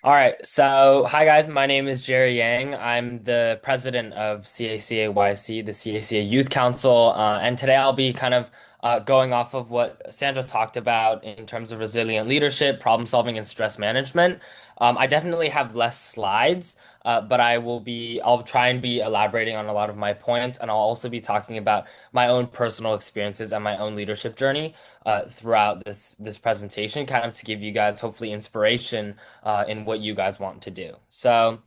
All right, so hi guys, my name is Jerry Yang. I'm the president of CACAYC, the CACA Youth Council, and today I'll be kind of going off of what Sandra talked about in terms of resilient leadership, problem solving, and stress management. I definitely have less slides, but I'll try and be elaborating on a lot of my points, and I'll also be talking about my own personal experiences and my own leadership journey throughout this presentation, kind of to give you guys hopefully inspiration in what you guys want to do. So,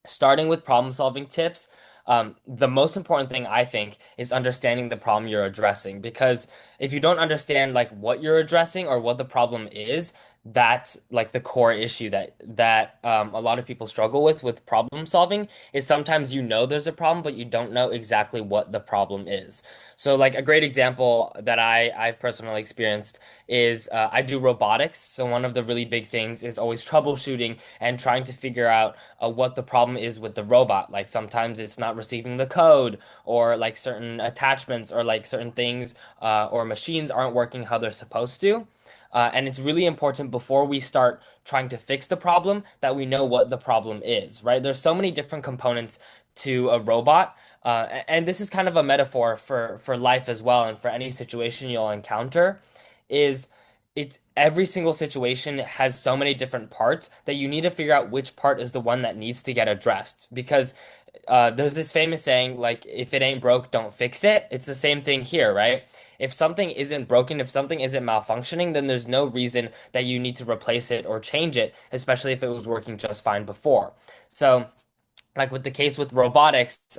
starting with problem solving tips, the most important thing I think is understanding the problem you're addressing. Because if you don't understand like what you're addressing or what the problem is, that's like the core issue that a lot of people struggle with problem solving is sometimes you know there's a problem, but you don't know exactly what the problem is. So like a great example that I've personally experienced is I do robotics. So one of the really big things is always troubleshooting and trying to figure out what the problem is with the robot. Like sometimes it's not receiving the code, or like certain attachments, or like certain things or machines aren't working how they're supposed to. And it's really important before we start trying to fix the problem that we know what the problem is, right? There's so many different components to a robot. And this is kind of a metaphor for life as well, and for any situation you'll encounter, is it's every single situation has so many different parts that you need to figure out which part is the one that needs to get addressed. Because there's this famous saying, like, if it ain't broke, don't fix it. It's the same thing here, right? If something isn't broken, if something isn't malfunctioning, then there's no reason that you need to replace it or change it, especially if it was working just fine before. So, like with the case with robotics,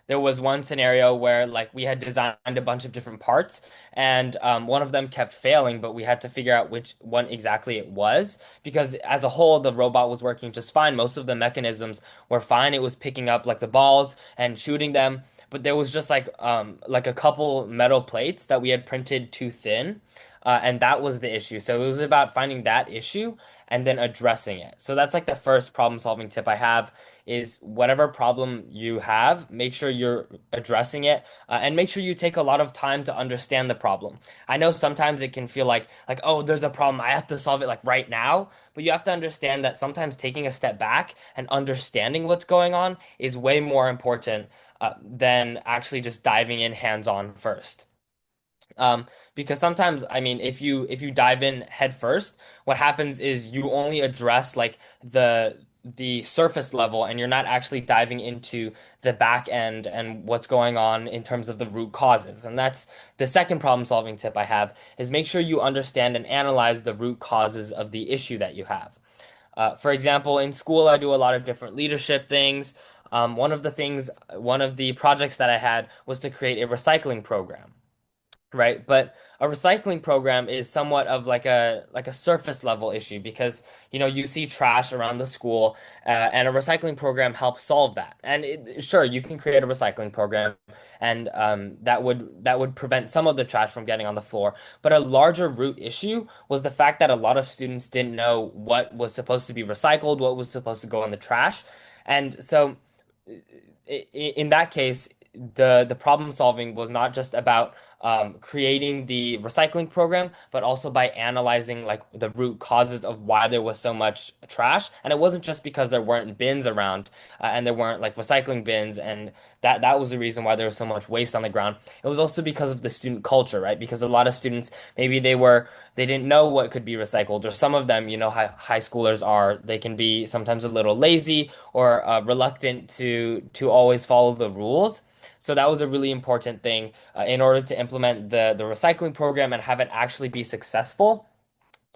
there was one scenario where like we had designed a bunch of different parts, and one of them kept failing, but we had to figure out which one exactly it was, because as a whole the robot was working just fine. Most of the mechanisms were fine. It was picking up like the balls and shooting them, but there was just like a couple metal plates that we had printed too thin. And that was the issue. So it was about finding that issue and then addressing it. So that's like the first problem solving tip I have is whatever problem you have, make sure you're addressing it, and make sure you take a lot of time to understand the problem. I know sometimes it can feel like oh, there's a problem, I have to solve it like right now, but you have to understand that sometimes taking a step back and understanding what's going on is way more important than actually just diving in hands on first. Because sometimes, I mean, if you dive in head first, what happens is you only address like the surface level, and you're not actually diving into the back end and what's going on in terms of the root causes. And that's the second problem solving tip I have, is make sure you understand and analyze the root causes of the issue that you have. For example, in school, I do a lot of different leadership things. One of the projects that I had was to create a recycling program, right? But a recycling program is somewhat of like a surface level issue, because you see trash around the school, and a recycling program helps solve that. And sure, you can create a recycling program, and that would prevent some of the trash from getting on the floor. But a larger root issue was the fact that a lot of students didn't know what was supposed to be recycled, what was supposed to go in the trash, and so in that case, the problem solving was not just about creating the recycling program, but also by analyzing like the root causes of why there was so much trash. And it wasn't just because there weren't bins around, and there weren't like recycling bins, and that was the reason why there was so much waste on the ground. It was also because of the student culture, right? Because a lot of students, maybe they didn't know what could be recycled, or some of them, high schoolers are, they can be sometimes a little lazy, or reluctant to always follow the rules. So that was a really important thing in order to implement the recycling program and have it actually be successful.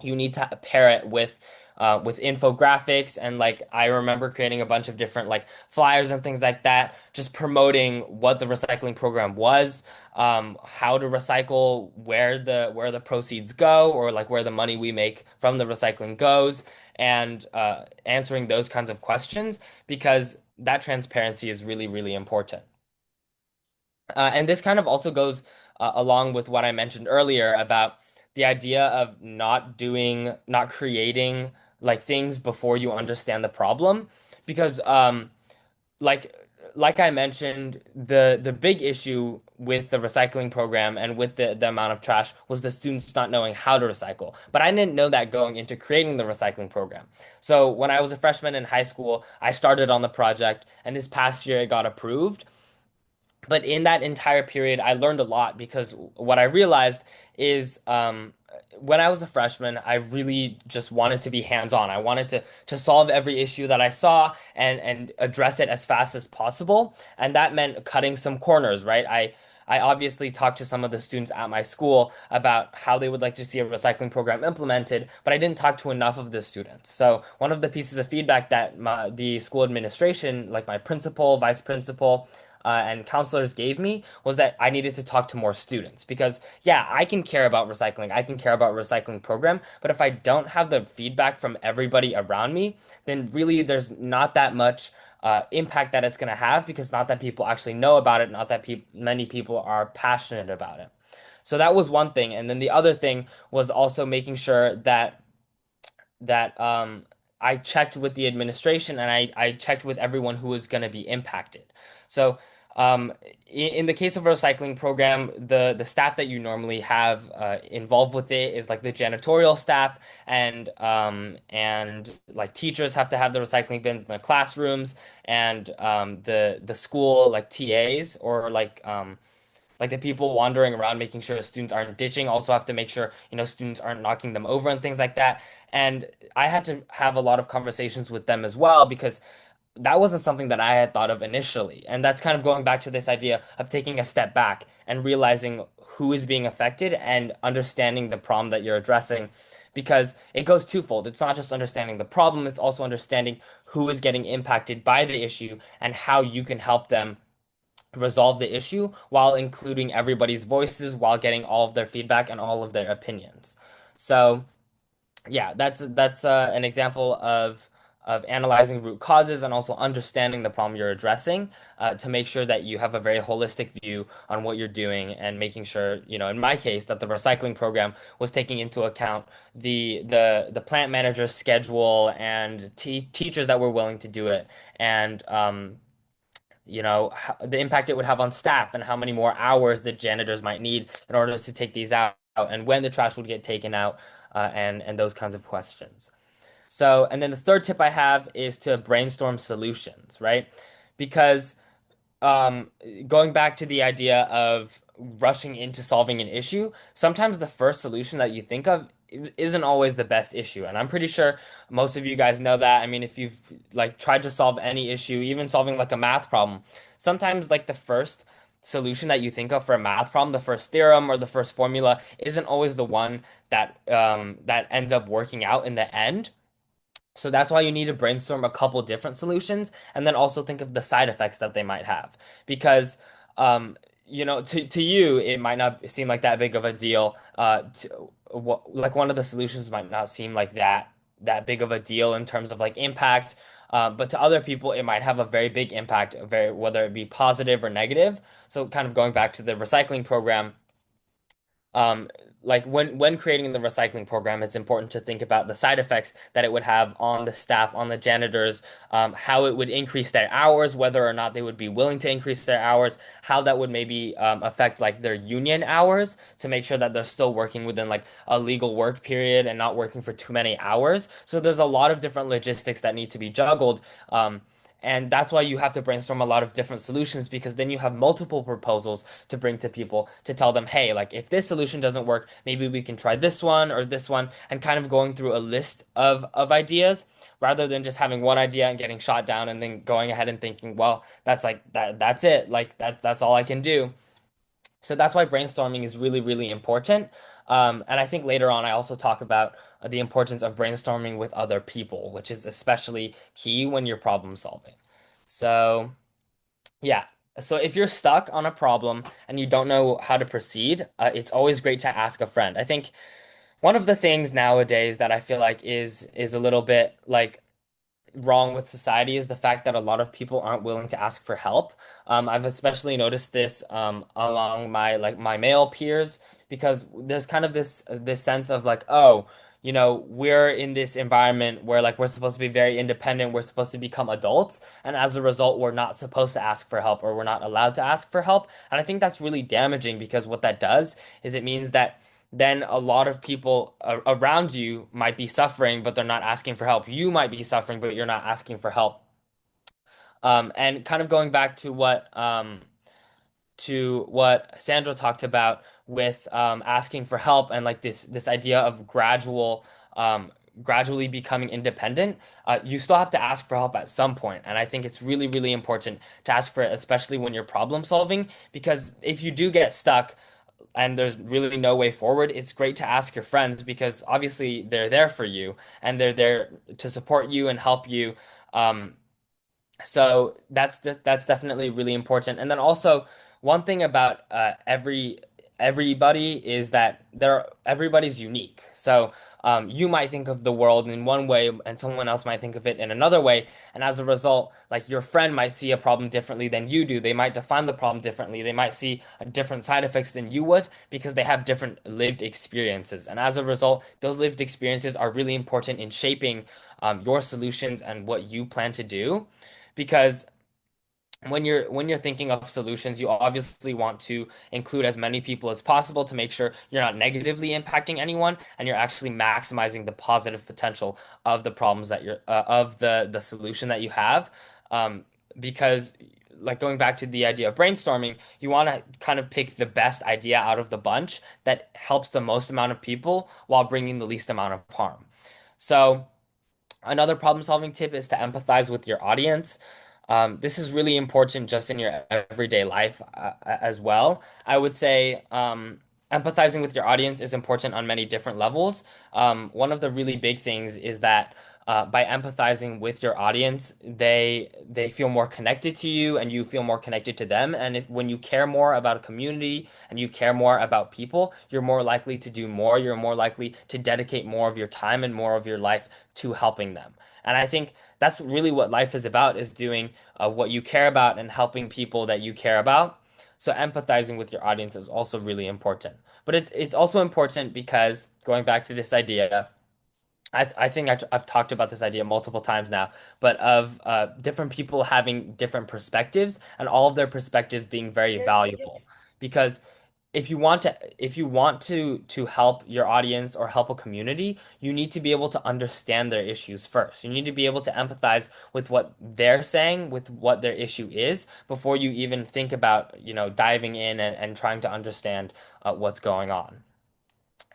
You need to pair it with infographics, and like I remember creating a bunch of different like flyers and things like that, just promoting what the recycling program was, how to recycle, where the proceeds go, or like where the money we make from the recycling goes, and answering those kinds of questions, because that transparency is really, really important. And this kind of also goes along with what I mentioned earlier about the idea of not creating like things before you understand the problem, because like like I mentioned, the big issue with the recycling program and with the amount of trash was the students not knowing how to recycle. But I didn't know that going into creating the recycling program. So when I was a freshman in high school, I started on the project, and this past year it got approved. But in that entire period, I learned a lot because what I realized is when I was a freshman, I really just wanted to be hands-on. I wanted to solve every issue that I saw and address it as fast as possible. And that meant cutting some corners, right? I obviously talked to some of the students at my school about how they would like to see a recycling program implemented, but I didn't talk to enough of the students. So one of the pieces of feedback that the school administration, like my principal, vice principal, and counselors gave me was that I needed to talk to more students because, yeah, I can care about recycling. I can care about recycling program, but if I don't have the feedback from everybody around me, then really there's not that much impact that it's going to have because not that people actually know about it, not that many people are passionate about it. So that was one thing. And then the other thing was also making sure that I checked with the administration and I checked with everyone who was going to be impacted. So in the case of a recycling program, the staff that you normally have involved with it is like the janitorial staff and like teachers have to have the recycling bins in their classrooms and the school like TAs or like the people wandering around making sure students aren't ditching also have to make sure students aren't knocking them over and things like that. And I had to have a lot of conversations with them as well because that wasn't something that I had thought of initially. And that's kind of going back to this idea of taking a step back and realizing who is being affected and understanding the problem that you're addressing because it goes twofold. It's not just understanding the problem, it's also understanding who is getting impacted by the issue and how you can help them resolve the issue while including everybody's voices while getting all of their feedback and all of their opinions. So, yeah, that's an example of analyzing root causes and also understanding the problem you're addressing to make sure that you have a very holistic view on what you're doing and making sure, in my case, that the recycling program was taking into account the plant manager's schedule and teachers that were willing to do it and the impact it would have on staff and how many more hours the janitors might need in order to take these out and when the trash would get taken out and those kinds of questions. So, and then the third tip I have is to brainstorm solutions, right? Because um, going back to the idea of rushing into solving an issue, sometimes the first solution that you think of isn't always the best issue. And I'm pretty sure most of you guys know that. I mean, if you've like tried to solve any issue, even solving like a math problem, sometimes like the first solution that you think of for a math problem, the first theorem or the first formula isn't always the one that ends up working out in the end. So that's why you need to brainstorm a couple different solutions and then also think of the side effects that they might have. Because, to you, it might not seem like that big of a deal. Like one of the solutions might not seem like that big of a deal in terms of like impact. But to other people, it might have a very big impact, whether it be positive or negative. So kind of going back to the recycling program, um, like when creating the recycling program, it's important to think about the side effects that it would have on the staff, on the janitors, how it would increase their hours, whether or not they would be willing to increase their hours, how that would maybe affect like their union hours to make sure that they're still working within like a legal work period and not working for too many hours. So there's a lot of different logistics that need to be juggled. And that's why you have to brainstorm a lot of different solutions because then you have multiple proposals to bring to people to tell them, hey, like if this solution doesn't work, maybe we can try this one or this one, and kind of going through a list of ideas rather than just having one idea and getting shot down and then going ahead and thinking, well, that's it. Like that's all I can do. So that's why brainstorming is really, really important. And I think later on, I also talk about the importance of brainstorming with other people, which is especially key when you're problem solving. So, yeah. So if you're stuck on a problem and you don't know how to proceed, it's always great to ask a friend. I think one of the things nowadays that I feel like is a little bit like wrong with society is the fact that a lot of people aren't willing to ask for help. I've especially noticed this among my male peers because there's kind of this sense of like, oh, we're in this environment where like we're supposed to be very independent, we're supposed to become adults, and as a result, we're not supposed to ask for help or we're not allowed to ask for help. And I think that's really damaging because what that does is it means that then a lot of people around you might be suffering, but they're not asking for help. You might be suffering, but you're not asking for help. And kind of going back to what Sandra talked about with asking for help and like this idea of gradually becoming independent, you still have to ask for help at some point. And I think it's really, really important to ask for it, especially when you're problem solving, because if you do get stuck and there's really no way forward, it's great to ask your friends because obviously they're there for you and they're there to support you and help you. Um, so that's definitely really important. And then also one thing about everybody is that everybody's unique. So you might think of the world in one way, and someone else might think of it in another way. And as a result, like your friend might see a problem differently than you do. They might define the problem differently. They might see different side effects than you would because they have different lived experiences. And as a result, those lived experiences are really important in shaping your solutions and what you plan to do because when you're thinking of solutions, you obviously want to include as many people as possible to make sure you're not negatively impacting anyone and you're actually maximizing the positive potential of the problems that you're of the solution that you have. Um, because like going back to the idea of brainstorming, you want to kind of pick the best idea out of the bunch that helps the most amount of people while bringing the least amount of harm. So another problem solving tip is to empathize with your audience. This is really important just in your everyday life as well. I would say empathizing with your audience is important on many different levels. One of the really big things is that by empathizing with your audience, they feel more connected to you and you feel more connected to them. And if when you care more about a community and you care more about people, you're more likely to do more. You're more likely to dedicate more of your time and more of your life to helping them. And I think that's really what life is about, is doing what you care about and helping people that you care about. So empathizing with your audience is also really important. But it's also important because going back to this idea, I think I've talked about this idea multiple times now, but of different people having different perspectives and all of their perspectives being very valuable. Because if you want to help your audience or help a community, you need to be able to understand their issues first. You need to be able to empathize with what they're saying, with what their issue is, before you even think about, diving in and trying to understand what's going on.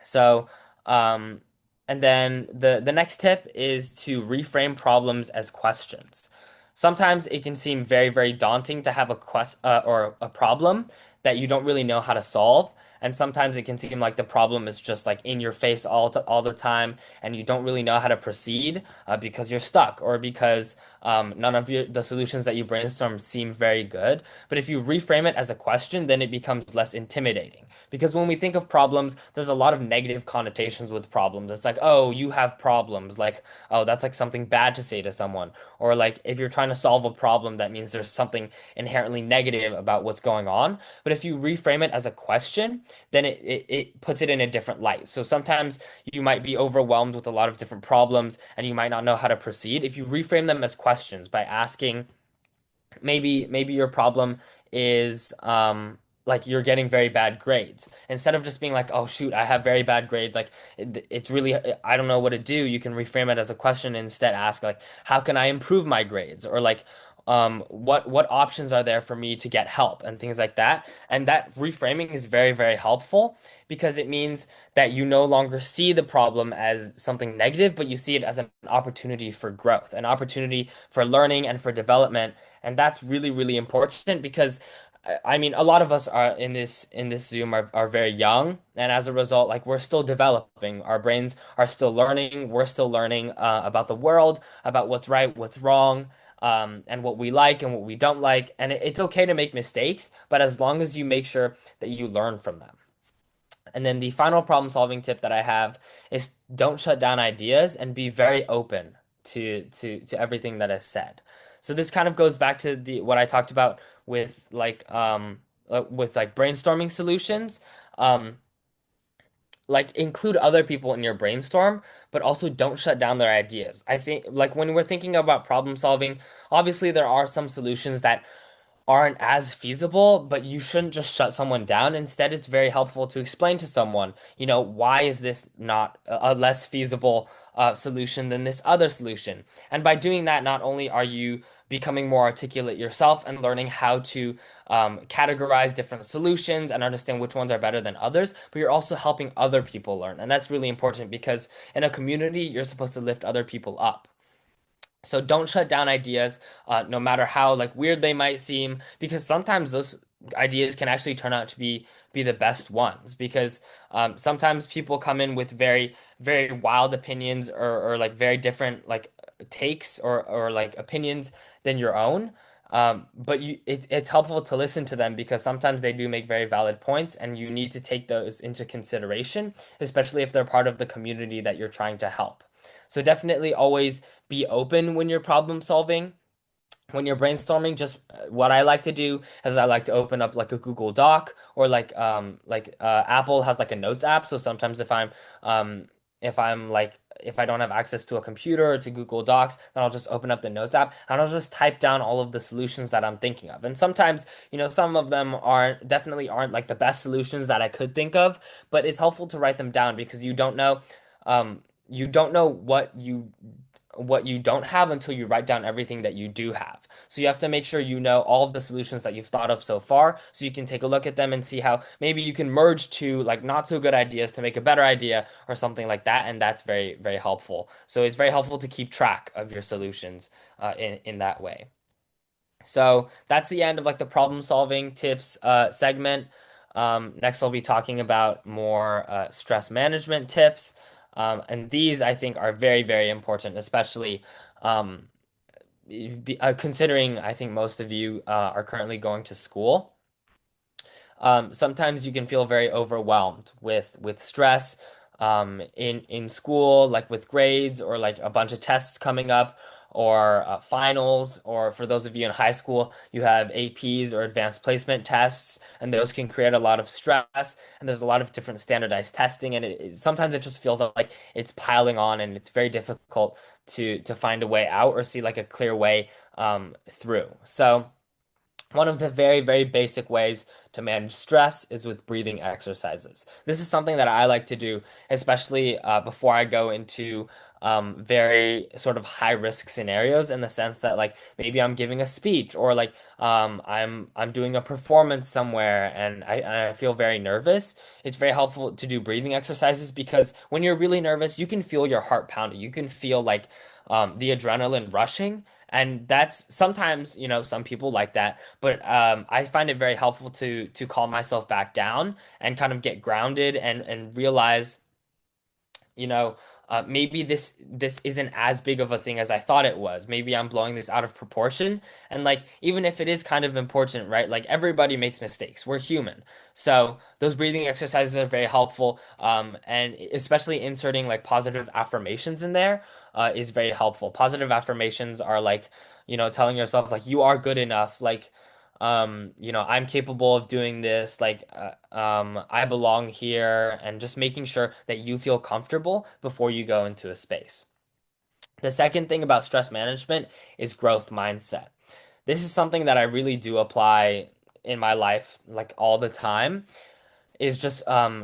So, um, and then the next tip is to reframe problems as questions. Sometimes it can seem very, very daunting to have a or a problem that you don't really know how to solve. And sometimes it can seem like the problem is just like in your face all the time, and you don't really know how to proceed because you're stuck or because none of the solutions that you brainstorm seem very good. But if you reframe it as a question, then it becomes less intimidating. Because when we think of problems, there's a lot of negative connotations with problems. It's like, oh, you have problems. Like, oh, that's like something bad to say to someone. Or like if you're trying to solve a problem, that means there's something inherently negative about what's going on. But if you reframe it as a question, then it puts it in a different light. So sometimes you might be overwhelmed with a lot of different problems and you might not know how to proceed. If you reframe them as questions by asking, maybe your problem is like you're getting very bad grades. Instead of just being like, "Oh shoot, I have very bad grades." Like it's really I don't know what to do. You can reframe it as a question and instead ask like, "How can I improve my grades?" Or like what options are there for me to get help and things like that. And that reframing is very, very helpful because it means that you no longer see the problem as something negative, but you see it as an opportunity for growth, an opportunity for learning and for development. And that's really, really important because I mean, a lot of us are in this Zoom are very young, and as a result, like we're still developing. Our brains are still learning. We're still learning about the world, about what's right, what's wrong, and what we like and what we don't like. And it's okay to make mistakes, but as long as you make sure that you learn from them. And then the final problem solving tip that I have is don't shut down ideas and be very open to everything that is said. So this kind of goes back to the what I talked about with like brainstorming solutions. Um like include other people in your brainstorm, but also don't shut down their ideas. I think like when we're thinking about problem solving, obviously there are some solutions that aren't as feasible, but you shouldn't just shut someone down. Instead, it's very helpful to explain to someone, why is this not a less feasible solution than this other solution? And by doing that, not only are you becoming more articulate yourself and learning how to categorize different solutions and understand which ones are better than others, but you're also helping other people learn. And that's really important because in a community, you're supposed to lift other people up. So don't shut down ideas, no matter how like weird they might seem, because sometimes those ideas can actually turn out to be the best ones. Because sometimes people come in with very very wild opinions or like very different like takes or like opinions than your own. But it's helpful to listen to them because sometimes they do make very valid points, and you need to take those into consideration, especially if they're part of the community that you're trying to help. So definitely always be open when you're problem solving, when you're brainstorming. Just what I like to do is I like to open up like a Google Doc, or like Apple has like a notes app. So sometimes if I don't have access to a computer or to Google Docs, then I'll just open up the notes app and I'll just type down all of the solutions that I'm thinking of. And sometimes, some of them aren't like the best solutions that I could think of, but it's helpful to write them down because you don't know what you don't have until you write down everything that you do have. So you have to make sure you know all of the solutions that you've thought of so far, so you can take a look at them and see how maybe you can merge two like not so good ideas to make a better idea or something like that. And that's very, very helpful. So it's very helpful to keep track of your solutions in that way. So that's the end of like the problem solving tips segment. Next, I'll be talking about more stress management tips. And these I think are very, very important, especially um, considering I think most of you are currently going to school. Sometimes you can feel very overwhelmed with stress in school, like with grades or like a bunch of tests coming up, or finals, or for those of you in high school, you have APs or advanced placement tests, and those can create a lot of stress. And there's a lot of different standardized testing, and sometimes it just feels like it's piling on, and it's very difficult to find a way out or see like a clear way through. So. One of the very, very basic ways to manage stress is with breathing exercises. This is something that I like to do, especially before I go into very sort of high risk scenarios, in the sense that like maybe I'm giving a speech, or like I'm doing a performance somewhere, and I feel very nervous. It's very helpful to do breathing exercises because when you're really nervous, you can feel your heart pounding. You can feel like the adrenaline rushing. And that's sometimes, some people like that, but I find it very helpful to calm myself back down and kind of get grounded and realize, you know, maybe this isn't as big of a thing as I thought it was. Maybe I'm blowing this out of proportion. And like, even if it is kind of important, right? Like everybody makes mistakes. We're human. So those breathing exercises are very helpful. And especially inserting like positive affirmations in there is very helpful. Positive affirmations are like, telling yourself like you are good enough. Like, I'm capable of doing this, like, I belong here, and just making sure that you feel comfortable before you go into a space. The second thing about stress management is growth mindset. This is something that I really do apply in my life, like all the time, is just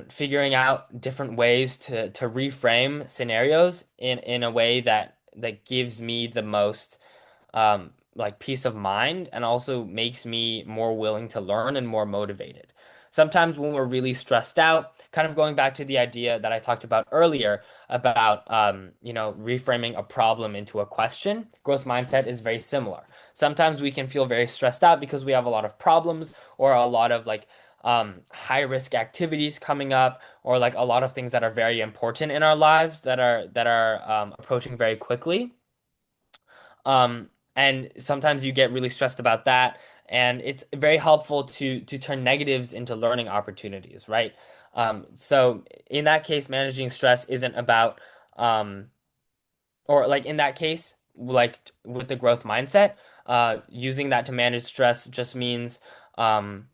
figuring out different ways to reframe scenarios in a way that gives me the most like peace of mind, and also makes me more willing to learn and more motivated. Sometimes when we're really stressed out, kind of going back to the idea that I talked about earlier about reframing a problem into a question, growth mindset is very similar. Sometimes we can feel very stressed out because we have a lot of problems, or a lot of like high risk activities coming up, or like a lot of things that are very important in our lives that are approaching very quickly. And sometimes you get really stressed about that, and it's very helpful to turn negatives into learning opportunities, right? So in that case, managing stress isn't about, or like in that case, like with the growth mindset, using that to manage stress just means, um,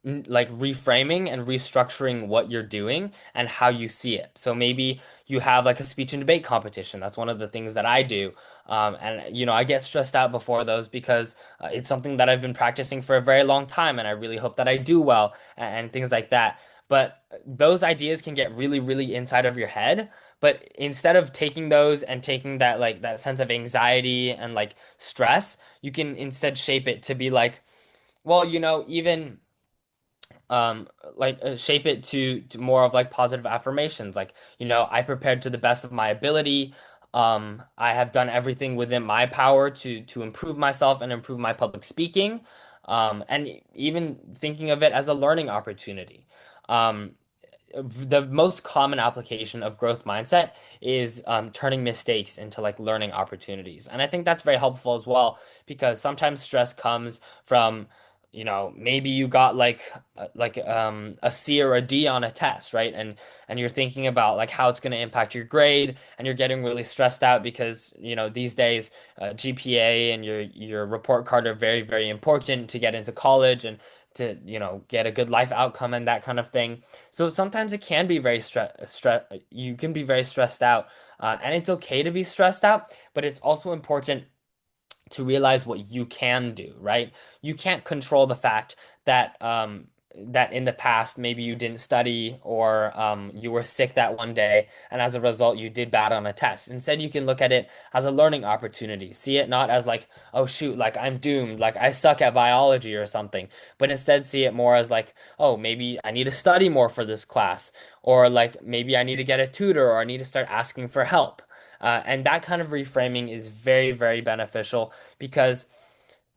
like reframing and restructuring what you're doing and how you see it. So maybe you have like a speech and debate competition. That's one of the things that I do. And I get stressed out before those because it's something that I've been practicing for a very long time, and I really hope that I do well and things like that. But those ideas can get really, really inside of your head. But instead of taking those and taking that like that sense of anxiety and like stress, you can instead shape it to be like, well, even shape it to more of like positive affirmations, like, I prepared to the best of my ability. I have done everything within my power to improve myself and improve my public speaking. And even thinking of it as a learning opportunity. um, the most common application of growth mindset is turning mistakes into like learning opportunities. And I think that's very helpful as well, because sometimes stress comes from, maybe you got a C or a D on a test, right? And you're thinking about like how it's going to impact your grade, and you're getting really stressed out because, these days GPA and your report card are very, very important to get into college and to, get a good life outcome and that kind of thing. So sometimes it can be very you can be very stressed out, and it's okay to be stressed out, but it's also important to realize what you can do, right? You can't control the fact that in the past maybe you didn't study, or you were sick that one day, and as a result you did bad on a test. Instead, you can look at it as a learning opportunity. See it not as like, oh shoot, like I'm doomed, like I suck at biology or something, but instead see it more as like, oh, maybe I need to study more for this class, or like maybe I need to get a tutor, or I need to start asking for help. And that kind of reframing is very, very beneficial because,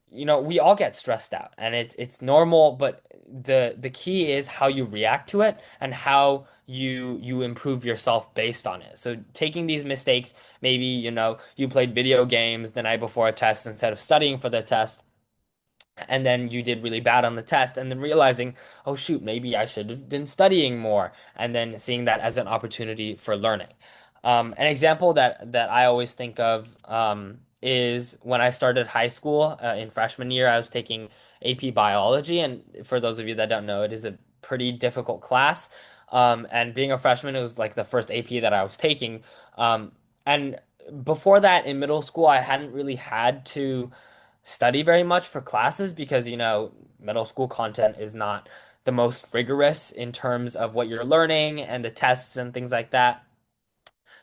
we all get stressed out, and it's normal, but the key is how you react to it and how you improve yourself based on it. So taking these mistakes, maybe, you played video games the night before a test instead of studying for the test, and then you did really bad on the test, and then realizing, oh shoot, maybe I should have been studying more, and then seeing that as an opportunity for learning. An example that I always think of is when I started high school, in freshman year. I was taking AP biology, and for those of you that don't know, it is a pretty difficult class. And being a freshman, it was like the first AP that I was taking. And before that, in middle school, I hadn't really had to study very much for classes because, middle school content is not the most rigorous in terms of what you're learning and the tests and things like that.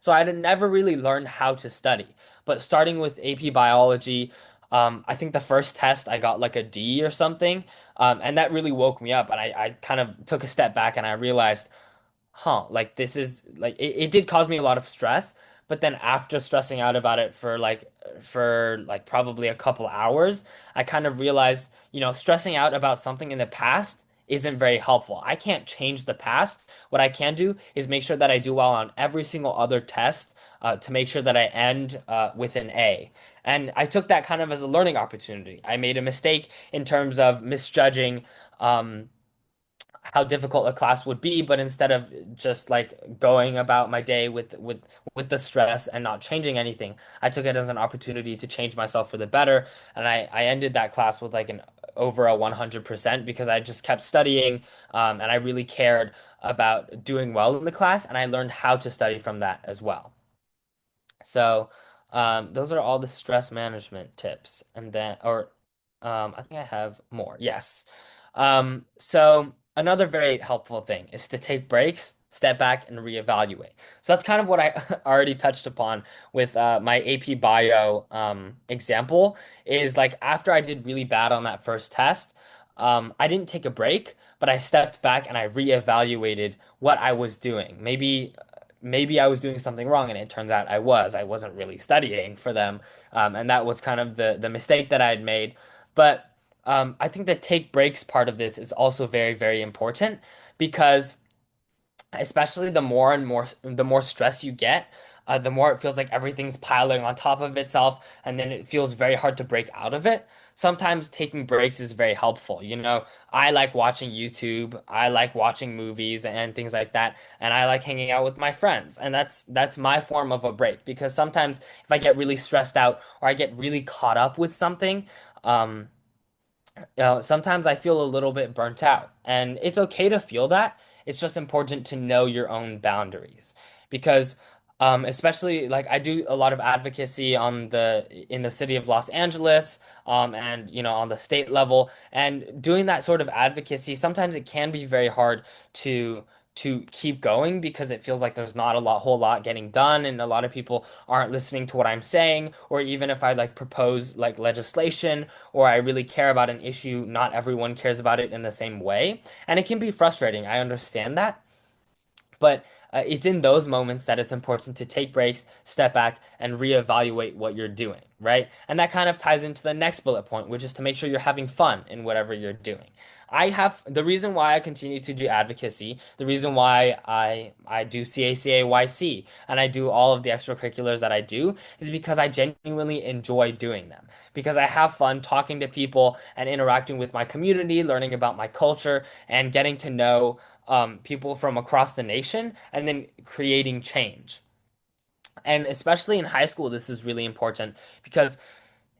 So I had never really learned how to study. But starting with AP biology, I think the first test I got like a D or something. And that really woke me up. And I kind of took a step back and I realized, like this is like it did cause me a lot of stress, but then after stressing out about it for probably a couple hours, I kind of realized, stressing out about something in the past isn't very helpful. I can't change the past. What I can do is make sure that I do well on every single other test, to make sure that I end with an A. And I took that kind of as a learning opportunity. I made a mistake in terms of misjudging how difficult a class would be, but instead of just like going about my day with the stress and not changing anything, I took it as an opportunity to change myself for the better, and I ended that class with like an over a 100% because I just kept studying, and I really cared about doing well in the class, and I learned how to study from that as well. So, those are all the stress management tips. And then, or I think I have more. Yes. So another very helpful thing is to take breaks, step back, and reevaluate. So that's kind of what I already touched upon with my AP Bio example. Is like after I did really bad on that first test, I didn't take a break, but I stepped back and I reevaluated what I was doing. Maybe I was doing something wrong, and it turns out I wasn't really studying for them. And that was kind of the mistake that I had made. But I think the take breaks part of this is also very, very important because, especially the more stress you get, the more it feels like everything's piling on top of itself, and then it feels very hard to break out of it. Sometimes taking breaks is very helpful. I like watching YouTube, I like watching movies and things like that, and I like hanging out with my friends, and that's my form of a break. Because sometimes if I get really stressed out or I get really caught up with something, um, Sometimes I feel a little bit burnt out, and it's okay to feel that. It's just important to know your own boundaries because, especially like I do a lot of advocacy in the city of Los Angeles, and on the state level, and doing that sort of advocacy, sometimes it can be very hard to keep going because it feels like there's not whole lot getting done, and a lot of people aren't listening to what I'm saying, or even if I like propose like legislation or I really care about an issue, not everyone cares about it in the same way. And it can be frustrating. I understand that. But it's in those moments that it's important to take breaks, step back, and reevaluate what you're doing, right? And that kind of ties into the next bullet point, which is to make sure you're having fun in whatever you're doing. I have the reason why I continue to do advocacy, the reason why I do CACAYC and I do all of the extracurriculars that I do is because I genuinely enjoy doing them. Because I have fun talking to people and interacting with my community, learning about my culture, and getting to know people from across the nation and then creating change. And especially in high school, this is really important because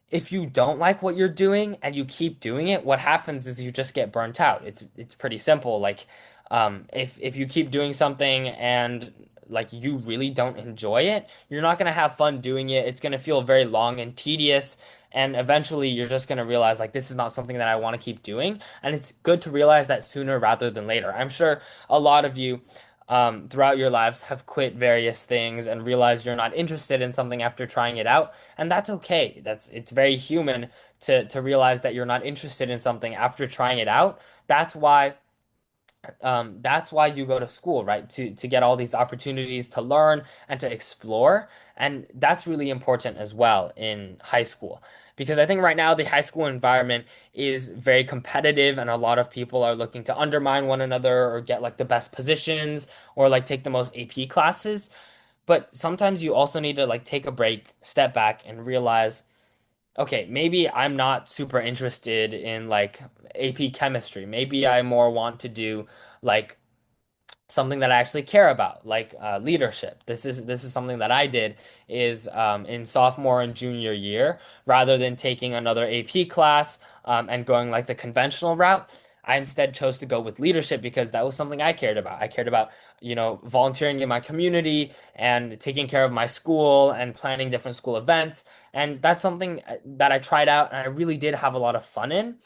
if you don't like what you're doing and you keep doing it, what happens is you just get burnt out. It's pretty simple. Like, if you keep doing something and like you really don't enjoy it, you're not gonna have fun doing it. It's gonna feel very long and tedious, and eventually you're just gonna realize like this is not something that I want to keep doing. And it's good to realize that sooner rather than later. I'm sure a lot of you throughout your lives have quit various things and realized you're not interested in something after trying it out, and that's okay. It's very human to realize that you're not interested in something after trying it out. That's why that's why you go to school, right? To get all these opportunities to learn and to explore. And that's really important as well in high school. Because I think right now the high school environment is very competitive and a lot of people are looking to undermine one another or get like the best positions or like take the most AP classes. But sometimes you also need to like take a break, step back and realize, okay, maybe I'm not super interested in like AP chemistry. Maybe I more want to do like something that I actually care about, like leadership. This is something that I did is in sophomore and junior year, rather than taking another AP class and going like the conventional route. I instead chose to go with leadership because that was something I cared about. I cared about, volunteering in my community and taking care of my school and planning different school events. And that's something that I tried out and I really did have a lot of fun in.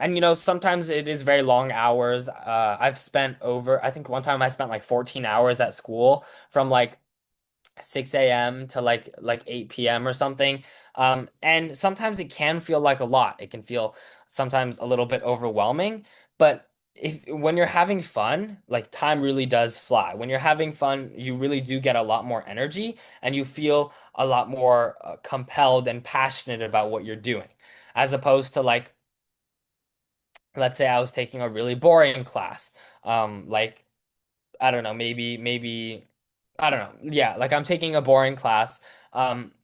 And sometimes it is very long hours. I think one time I spent like 14 hours at school from like 6 a.m. to like 8 p.m. or something. And sometimes it can feel like a lot. It can feel sometimes a little bit overwhelming, but if when you're having fun, like time really does fly. When you're having fun, you really do get a lot more energy and you feel a lot more compelled and passionate about what you're doing. As opposed to like let's say I was taking a really boring class. Like I don't know, maybe I don't know. Yeah, like I'm taking a boring class.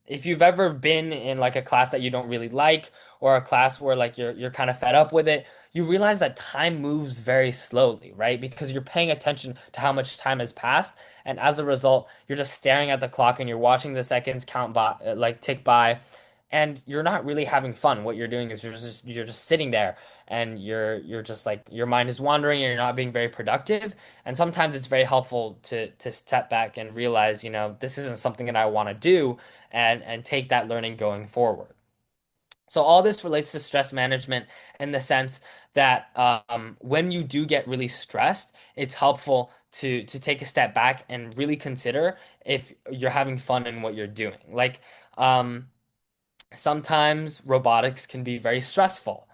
If you've ever been in like a class that you don't really like or a class where like you're kind of fed up with it, you realize that time moves very slowly, right? Because you're paying attention to how much time has passed, and as a result, you're just staring at the clock and you're watching the seconds count by, like tick by, and you're not really having fun. What you're doing is you're just sitting there and you're just like your mind is wandering and you're not being very productive. And sometimes it's very helpful to step back and realize, this isn't something that I want to do and take that learning going forward. So all this relates to stress management in the sense that when you do get really stressed, it's helpful to take a step back and really consider if you're having fun in what you're doing. Like sometimes robotics can be very stressful.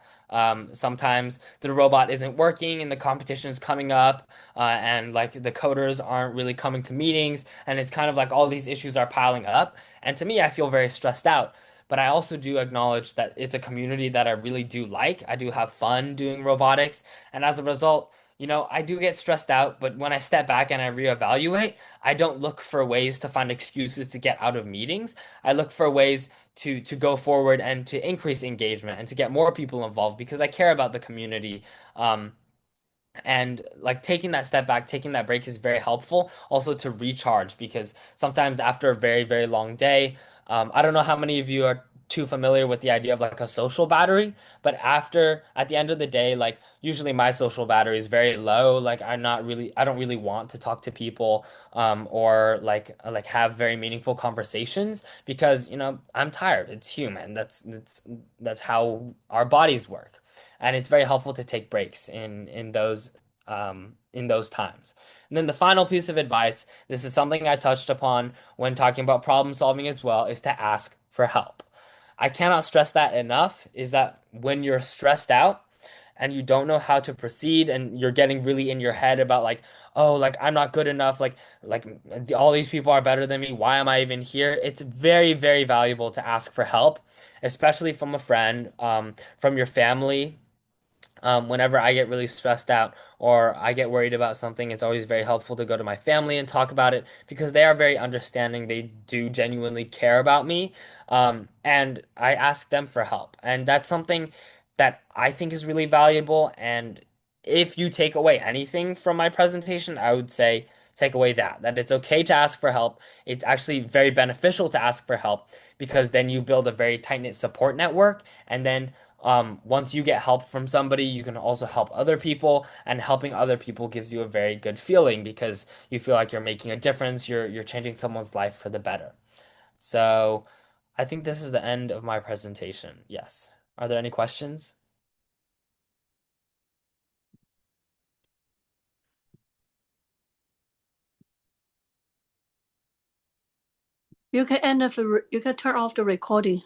Sometimes the robot isn't working and the competition is coming up, and like the coders aren't really coming to meetings, and it's kind of like all these issues are piling up. And to me, I feel very stressed out. But I also do acknowledge that it's a community that I really do like. I do have fun doing robotics, and as a result, I do get stressed out. But when I step back and I reevaluate, I don't look for ways to find excuses to get out of meetings. I look for ways to go forward and to increase engagement and to get more people involved because I care about the community. And like taking that step back, taking that break is very helpful also to recharge because sometimes after a very, very long day, I don't know how many of you are too familiar with the idea of like a social battery, but at the end of the day, like usually my social battery is very low. Like I don't really want to talk to people or like have very meaningful conversations because, I'm tired. It's human. That's how our bodies work. And it's very helpful to take breaks in those times. And then the final piece of advice, this is something I touched upon when talking about problem solving as well, is to ask for help. I cannot stress that enough, is that when you're stressed out and you don't know how to proceed and you're getting really in your head about like, oh, like I'm not good enough, like all these people are better than me, why am I even here? It's very, very valuable to ask for help, especially from a friend, from your family. Whenever I get really stressed out or I get worried about something, it's always very helpful to go to my family and talk about it because they are very understanding. They do genuinely care about me. And I ask them for help. And that's something that I think is really valuable. And if you take away anything from my presentation, I would say take away that it's okay to ask for help. It's actually very beneficial to ask for help because then you build a very tight-knit support network. And then once you get help from somebody, you can also help other people, and helping other people gives you a very good feeling because you feel like you're making a difference, you're changing someone's life for the better. So, I think this is the end of my presentation. Yes. Are there any questions? You can turn off the recording.